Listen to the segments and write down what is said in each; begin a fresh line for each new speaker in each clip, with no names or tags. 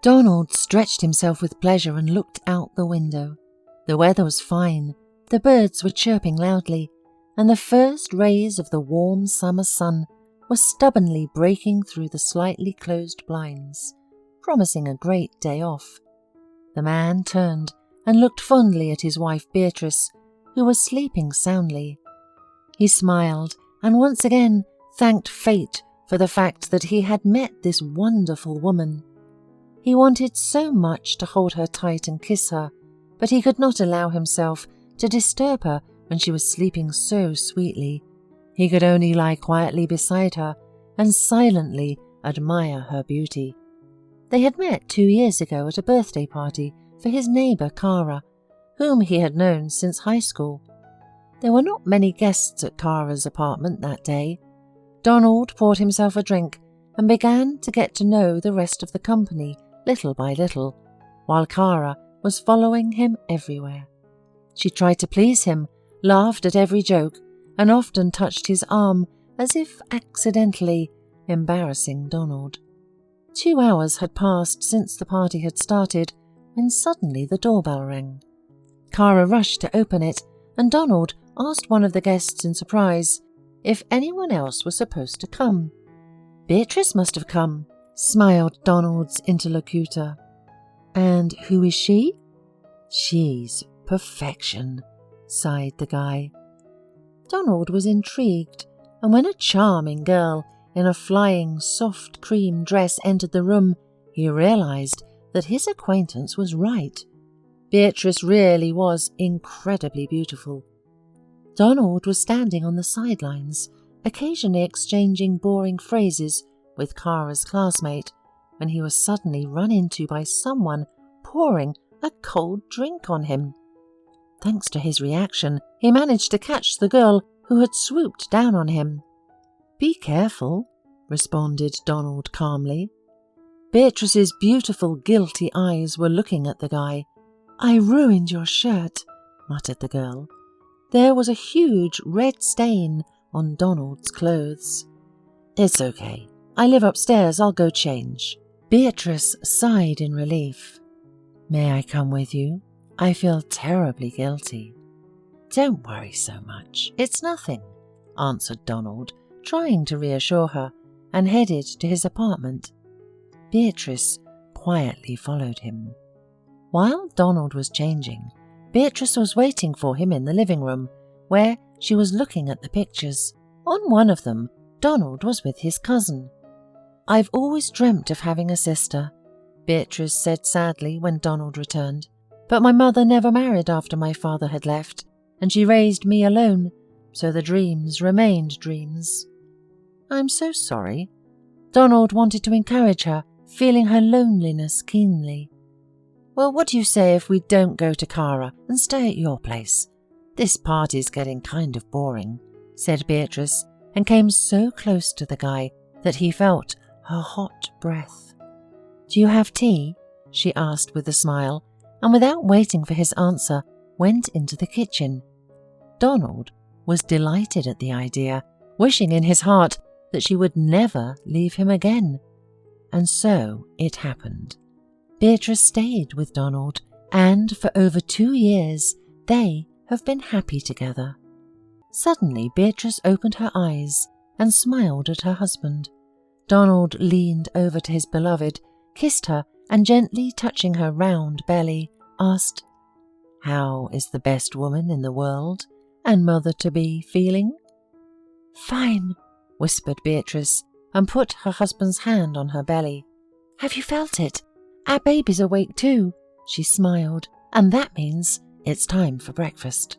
Donald stretched himself with pleasure and looked out the window. The weather was fine, the birds were chirping loudly, and the first rays of the warm summer sun were stubbornly breaking through the slightly closed blinds, promising a great day off. The man turned and looked fondly at his wife Beatrice, who was sleeping soundly. He smiled and once again thanked fate for the fact that he had met this wonderful woman. He wanted so much to hold her tight and kiss her, but he could not allow himself to disturb her when she was sleeping so sweetly. He could only lie quietly beside her and silently admire her beauty. They had met 2 years ago at a birthday party for his neighbour Cara, whom he had known since high school. There were not many guests at Cara's apartment that day. Donald poured himself a drink and began to get to know the rest of the company little by little, while Cara was following him everywhere. She tried to please him, laughed at every joke, and often touched his arm as if accidentally embarrassing Donald. 2 hours had passed since the party had started when suddenly the doorbell rang. Cara rushed to open it, and Donald asked one of the guests in surprise if anyone else was supposed to come. "Beatrice must have come," smiled Donald's interlocutor. "And who is she?" "She's perfection," sighed the guy. Donald was intrigued, and when a charming girl in a flying soft cream dress entered the room, he realized that his acquaintance was right. Beatrice really was incredibly beautiful. Donald was standing on the sidelines, occasionally exchanging boring phrases with Cara's classmate, when he was suddenly run into by someone pouring a cold drink on him. Thanks to his reaction, he managed to catch the girl who had swooped down on him. "Be careful," responded Donald calmly. Beatrice's beautiful, guilty eyes were looking at the guy. "I ruined your shirt," muttered the girl. There was a huge red stain on Donald's clothes. "It's okay. I live upstairs. I'll go change." Beatrice sighed in relief. "May I come with you? I feel terribly guilty." "Don't worry so much. It's nothing," answered Donald, trying to reassure her, and headed to his apartment. Beatrice quietly followed him. While Donald was changing, Beatrice was waiting for him in the living room, where she was looking at the pictures. On one of them, Donald was with his cousin. "I've always dreamt of having a sister," Beatrice said sadly when Donald returned. "But my mother never married after my father had left, and she raised me alone, so the dreams remained dreams." "I'm so sorry." Donald wanted to encourage her, feeling her loneliness keenly. "Well, what do you say if we don't go to Cara and stay at your place? This party's getting kind of boring," said Beatrice, and came so close to the guy that he felt her hot breath. "Do you have tea?" she asked with a smile, and without waiting for his answer, went into the kitchen. Donald was delighted at the idea, wishing in his heart that she would never leave him again. And so it happened. Beatrice stayed with Donald, and for over 2 years they have been happy together. Suddenly Beatrice opened her eyes and smiled at her husband. Donald leaned over to his beloved, kissed her, and gently touching her round belly, asked, "How is the best woman in the world and mother-to-be feeling?" "Fine," whispered Beatrice, and put her husband's hand on her belly. "Have you felt it? Our baby's awake too," she smiled, "and that means it's time for breakfast."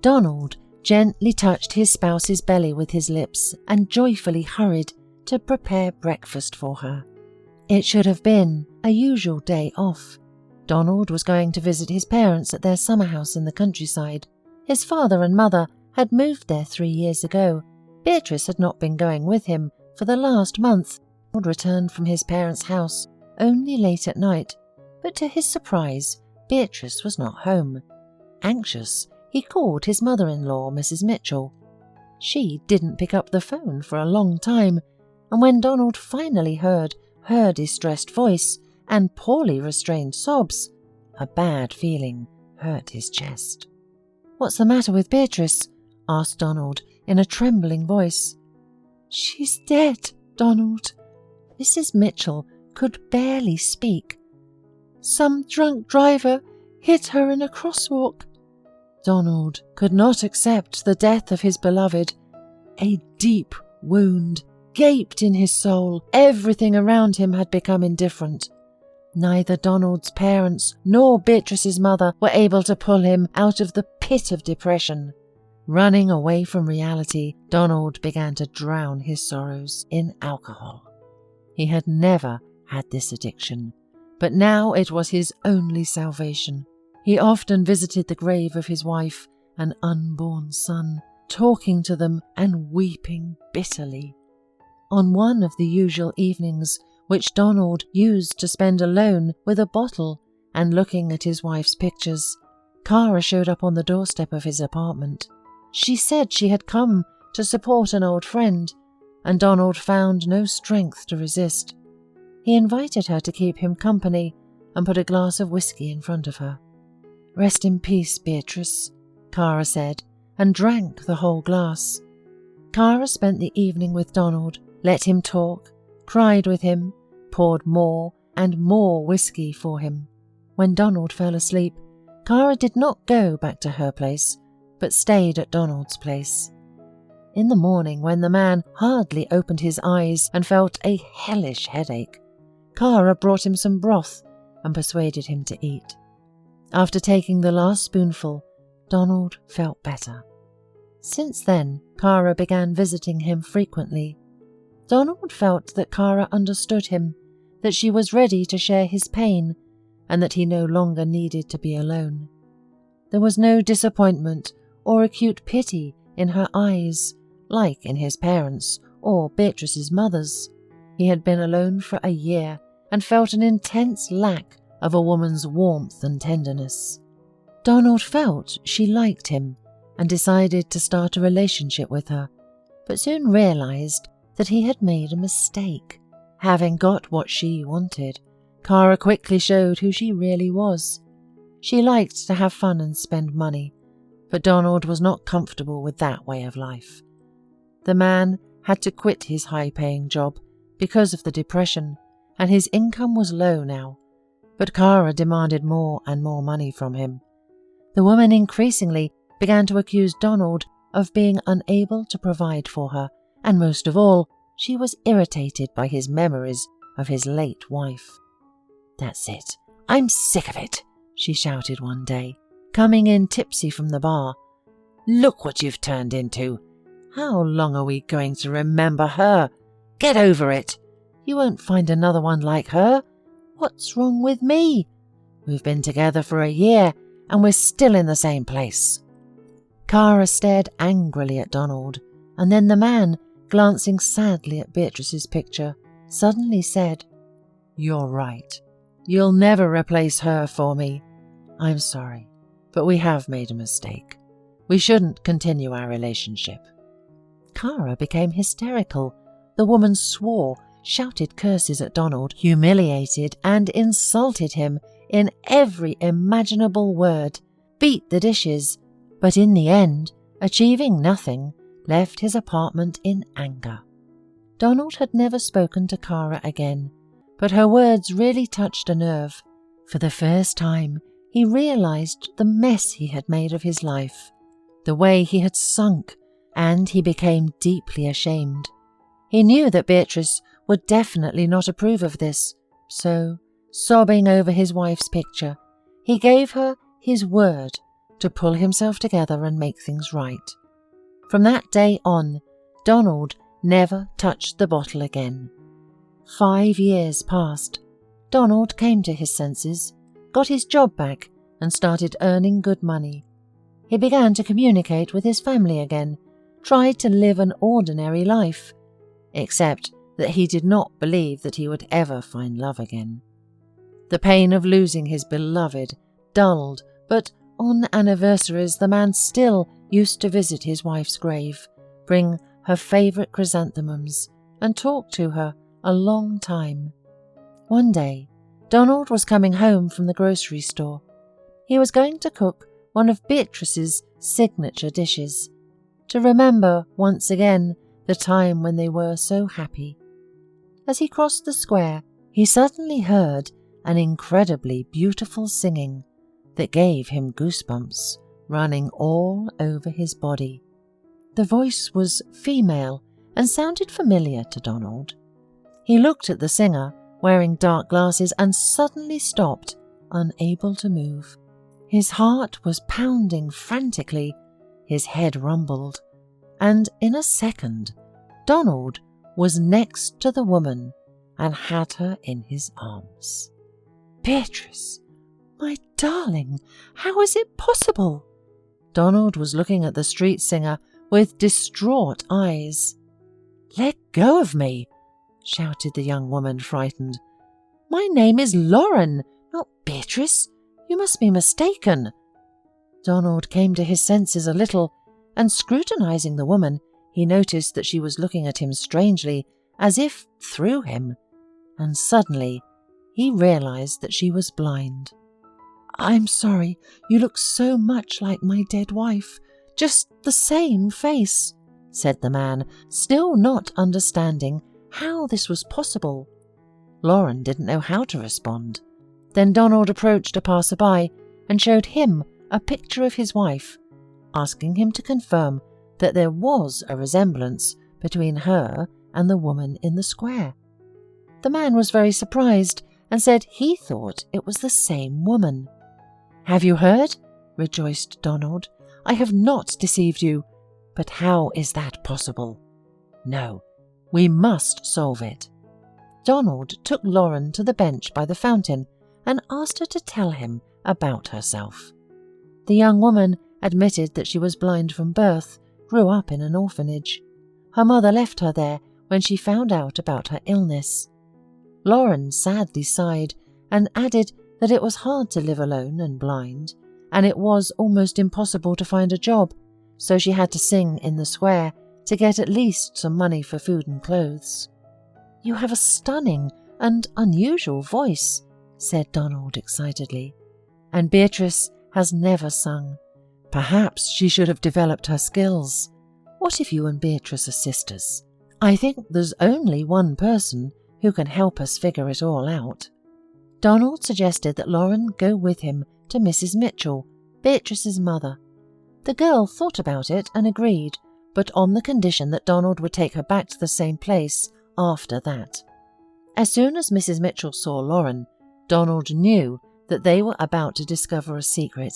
Donald gently touched his spouse's belly with his lips and joyfully hurried to prepare breakfast for her. It should have been a usual day off. Donald was going to visit his parents at their summer house in the countryside. His father and mother had moved there 3 years ago. Beatrice had not been going with him for the last month. Donald returned from his parents' house only late at night, but to his surprise, Beatrice was not home. Anxious, he called his mother-in-law, Mrs. Mitchell. She didn't pick up the phone for a long time, and when Donald finally heard her distressed voice and poorly restrained sobs, a bad feeling hurt his chest. "What's the matter with Beatrice?" asked Donald in a trembling voice. "She's dead, Donald." Mrs. Mitchell could barely speak. "Some drunk driver hit her in a crosswalk." Donald could not accept the death of his beloved. A deep wound gaped in his soul. Everything around him had become indifferent. Neither Donald's parents nor Beatrice's mother were able to pull him out of the pit of depression. Running away from reality, Donald began to drown his sorrows in alcohol. He had never had this addiction, but now it was his only salvation. He often visited the grave of his wife and unborn son, talking to them and weeping bitterly. On one of the usual evenings, which Donald used to spend alone with a bottle and looking at his wife's pictures, Cara showed up on the doorstep of his apartment. She said she had come to support an old friend, and Donald found no strength to resist. He invited her to keep him company and put a glass of whiskey in front of her. "Rest in peace, Beatrice," Cara said, and drank the whole glass. Cara spent the evening with Donald, let him talk, cried with him, poured more and more whiskey for him. When Donald fell asleep, Cara did not go back to her place, but stayed at Donald's place. In the morning, when the man hardly opened his eyes and felt a hellish headache, Cara brought him some broth and persuaded him to eat. After taking the last spoonful, Donald felt better. Since then, Cara began visiting him frequently. Donald felt that Cara understood him, that she was ready to share his pain, and that he no longer needed to be alone. There was no disappointment or acute pity in her eyes, like in his parents' or Beatrice's mother's. He had been alone for a year and felt an intense lack of a woman's warmth and tenderness. Donald felt she liked him and decided to start a relationship with her, but soon realized that he had made a mistake. Having got what she wanted, Cara quickly showed who she really was. She liked to have fun and spend money, but Donald was not comfortable with that way of life. The man had to quit his high-paying job because of the depression, and his income was low now, but Cara demanded more and more money from him. The woman increasingly began to accuse Donald of being unable to provide for her, and most of all, she was irritated by his memories of his late wife. "That's it. I'm sick of it," she shouted one day, coming in tipsy from the bar. "Look what you've turned into. How long are we going to remember her? Get over it. You won't find another one like her. What's wrong with me? We've been together for a year and we're still in the same place." Cara stared angrily at Donald, and then the man, glancing sadly at Beatrice's picture, suddenly said, "You're right. You'll never replace her for me. I'm sorry, but we have made a mistake. We shouldn't continue our relationship." Cara became hysterical. The woman swore, shouted curses at Donald, humiliated and insulted him in every imaginable word, beat the dishes, but in the end, achieving nothing, left his apartment in anger. Donald had never spoken to Cara again, but her words really touched a nerve. For the first time, he realized the mess he had made of his life, the way he had sunk, and he became deeply ashamed. He knew that Beatrice would definitely not approve of this, so, sobbing over his wife's picture, he gave her his word to pull himself together and make things right. From that day on, Donald never touched the bottle again. 5 years passed. Donald came to his senses, got his job back, and started earning good money. He began to communicate with his family again, tried to live an ordinary life, except that he did not believe that he would ever find love again. The pain of losing his beloved dulled, but on anniversaries the man still used to visit his wife's grave, bring her favourite chrysanthemums, and talk to her a long time. One day, Donald was coming home from the grocery store. He was going to cook one of Beatrice's signature dishes, to remember once again the time when they were so happy. As he crossed the square, he suddenly heard an incredibly beautiful singing that gave him goosebumps running all over his body. The voice was female and sounded familiar to Donald. He looked at the singer, wearing dark glasses, and suddenly stopped, unable to move. His heart was pounding frantically, his head rumbled, and in a second, Donald was next to the woman and had her in his arms. "Beatrice, my darling, how is it possible?" Donald was looking at the street singer with distraught eyes. "Let go of me," shouted the young woman, frightened. "My name is Lauren, not Beatrice. You must be mistaken." Donald came to his senses a little, and scrutinizing the woman, he noticed that she was looking at him strangely, as if through him, and suddenly he realized that she was blind. "I'm sorry, you look so much like my dead wife, just the same face," said the man, still not understanding how this was possible. Lauren didn't know how to respond. Then Donald approached a passerby and showed him a picture of his wife, asking him to confirm that there was a resemblance between her and the woman in the square. The man was very surprised and said he thought it was the same woman. "Have you heard?" rejoiced Donald. "I have not deceived you. But how is that possible? No, we must solve it." Donald took Lauren to the bench by the fountain and asked her to tell him about herself. The young woman admitted that she was blind from birth, grew up in an orphanage. Her mother left her there when she found out about her illness. Lauren sadly sighed and added that it was hard to live alone and blind, and it was almost impossible to find a job, so she had to sing in the square to get at least some money for food and clothes. "You have a stunning and unusual voice," said Donald excitedly, "and Beatrice has never sung. Perhaps she should have developed her skills. What if you and Beatrice are sisters? I think there's only one person who can help us figure it all out." Donald suggested that Lauren go with him to Mrs. Mitchell, Beatrice's mother. The girl thought about it and agreed, but on the condition that Donald would take her back to the same place after that. As soon as Mrs. Mitchell saw Lauren, Donald knew that they were about to discover a secret,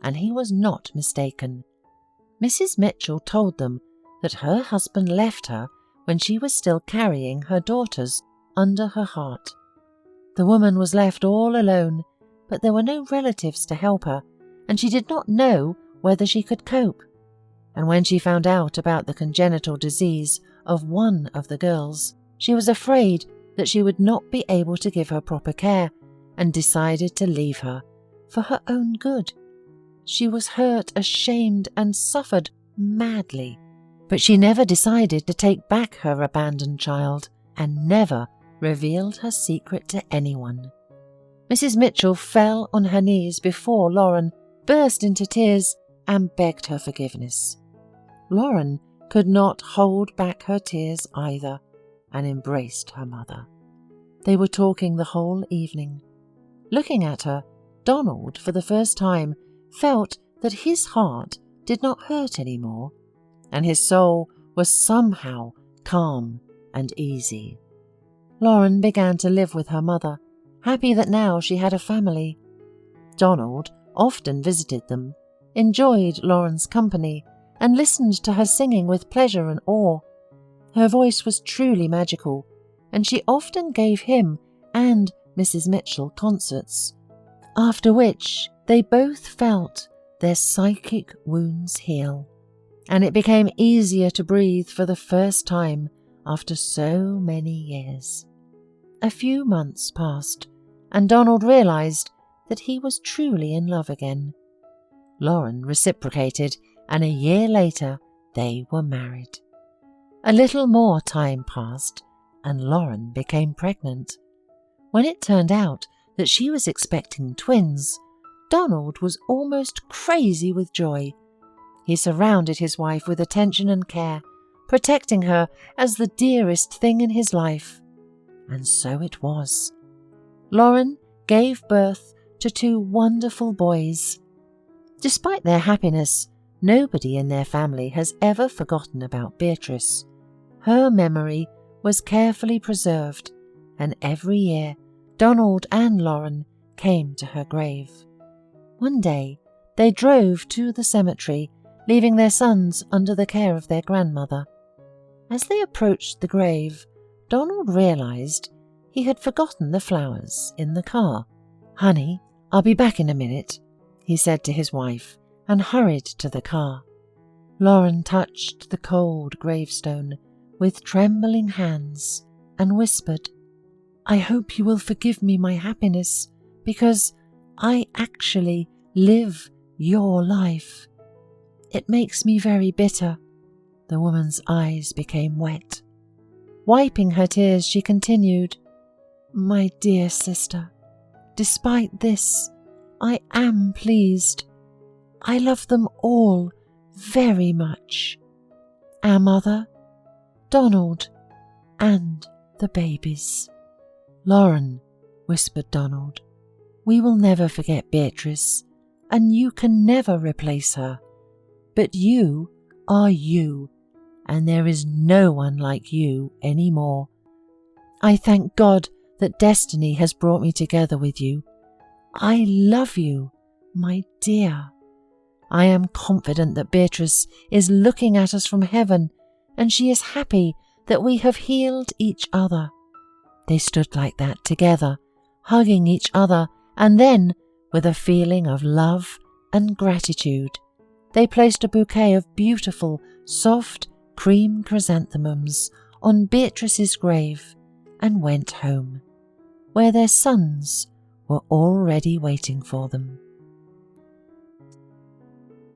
and he was not mistaken. Mrs. Mitchell told them that her husband left her when she was still carrying her daughters under her heart. The woman was left all alone, but there were no relatives to help her, and she did not know whether she could cope. And when she found out about the congenital disease of one of the girls, she was afraid that she would not be able to give her proper care, and decided to leave her for her own good. She was hurt, ashamed, and suffered madly, but she never decided to take back her abandoned child, and never revealed her secret to anyone. Mrs. Mitchell fell on her knees before Lauren, burst into tears, and begged her forgiveness. Lauren could not hold back her tears either, and embraced her mother. They were talking the whole evening. Looking at her, Donald, for the first time, felt that his heart did not hurt any more, and his soul was somehow calm and easy. Lauren began to live with her mother, happy that now she had a family. Donald often visited them, enjoyed Lauren's company, and listened to her singing with pleasure and awe. Her voice was truly magical, and she often gave him and Mrs. Mitchell concerts, after which they both felt their psychic wounds heal, and it became easier to breathe for the first time after so many years. A few months passed, and Donald realized that he was truly in love again. Lauren reciprocated, and a year later they were married. A little more time passed, and Lauren became pregnant. When it turned out that she was expecting twins, Donald was almost crazy with joy. He surrounded his wife with attention and care, protecting her as the dearest thing in his life. And so it was. Lauren gave birth to 2 wonderful boys. Despite their happiness, nobody in their family has ever forgotten about Beatrice. Her memory was carefully preserved, and every year Donald and Lauren came to her grave. One day they drove to the cemetery, leaving their sons under the care of their grandmother. As they approached the grave, Donald realized he had forgotten the flowers in the car. "Honey, I'll be back in a minute," he said to his wife, and hurried to the car. Lauren touched the cold gravestone with trembling hands and whispered, "I hope you will forgive me my happiness, because I actually live your life. It makes me very bitter." The woman's eyes became wet. Wiping her tears, she continued, "My dear sister, despite this, I am pleased. I love them all very much. Our mother, Donald, and the babies." "Lauren," whispered Donald, "we will never forget Beatrice, and you can never replace her. But you are you, and there is no one like you anymore. I thank God that destiny has brought me together with you. I love you, my dear. I am confident that Beatrice is looking at us from heaven, and she is happy that we have healed each other." They stood like that together, hugging each other, and then, with a feeling of love and gratitude, they placed a bouquet of beautiful, soft cream chrysanthemums on Beatrice's grave and went home, where their sons were already waiting for them.